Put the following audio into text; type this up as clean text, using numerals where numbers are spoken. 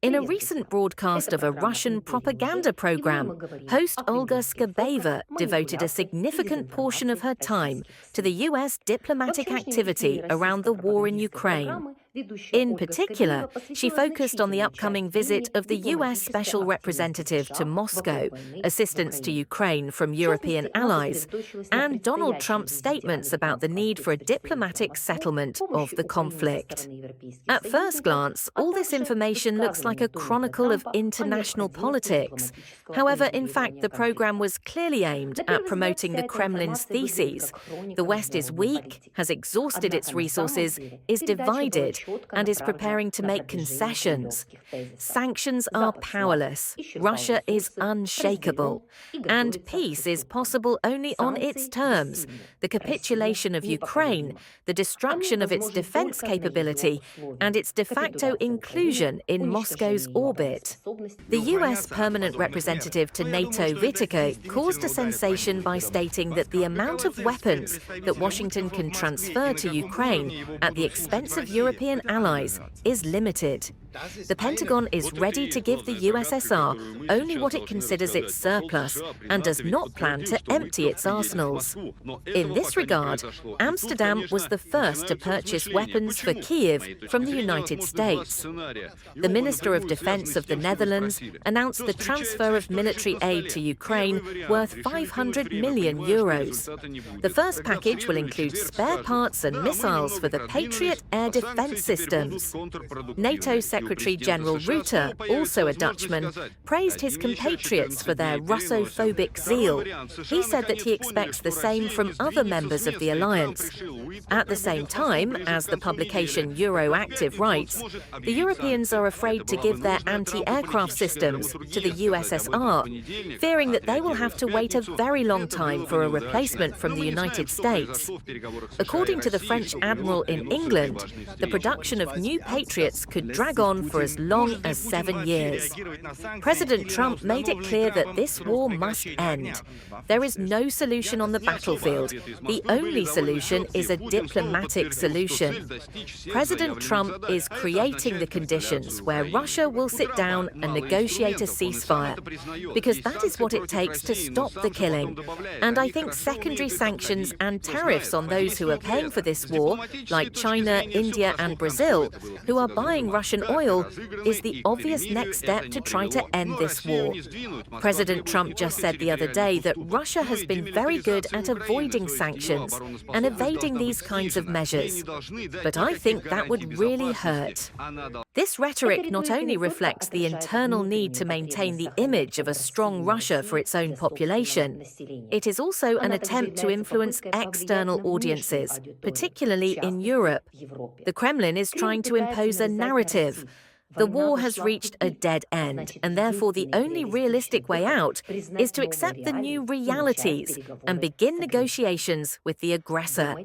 In a recent broadcast of a Russian propaganda program, host Olga Skabeeva devoted a significant portion of her time to the US diplomatic activity around the war in Ukraine. In particular, she focused on the upcoming visit of the US Special Representative to Moscow, assistance to Ukraine from European allies, and Donald Trump's statements about the need for a diplomatic settlement of the conflict. At first glance, all this information looks like a chronicle of international politics. However, in fact, the program was clearly aimed at promoting the Kremlin's theses. The West is weak, has exhausted its resources, is divided, and is preparing to make concessions. Sanctions are powerless, Russia is unshakable, and peace is possible only on its terms: the capitulation of Ukraine, the destruction of its defense capability, and its de facto inclusion in Moscow's orbit. The US permanent representative to NATO, Whitaker, caused a sensation by stating that the amount of weapons that Washington can transfer to Ukraine at the expense of European allies is limited. The Pentagon is ready to give the USSR only what it considers its surplus and does not plan to empty its arsenals. In this regard, Amsterdam was the first to purchase weapons for Kyiv from the United States. The Minister of Defense of the Netherlands announced the transfer of military aid to Ukraine worth €500 million. The first package will include spare parts and missiles for the Patriot air defense systems. NATO Secretary General Rutte, also a Dutchman, praised his compatriots for their Russophobic zeal. He said that he expects the same from other members of the alliance. At the same time, as the publication Euroactiv writes, the Europeans are afraid to give their anti-aircraft systems to the USSR, fearing that they will have to wait a very long time for a replacement from the United States. According to the French admiral in England, the production of new Patriots could drag on for as long as 7 years. President Trump made it clear that this war must end. There is no solution on the battlefield. The only solution is a diplomatic solution. President Trump is creating the conditions where Russia will sit down and negotiate a ceasefire, because that is what it takes to stop the killing. And I think secondary sanctions and tariffs on those who are paying for this war, like China, India, and Brazil, who are buying Russian oil, is the obvious next step to try to end this war. President Trump just said the other day that Russia has been very good at avoiding sanctions and evading these kinds of measures. But I think that would really hurt. This rhetoric not only reflects the internal need to maintain the image of a strong Russia for its own population, it is also an attempt to influence external audiences, particularly in Europe. The Kremlin is trying to impose a narrative. The war has reached a dead end, and therefore the only realistic way out is to accept the new realities and begin negotiations with the aggressor.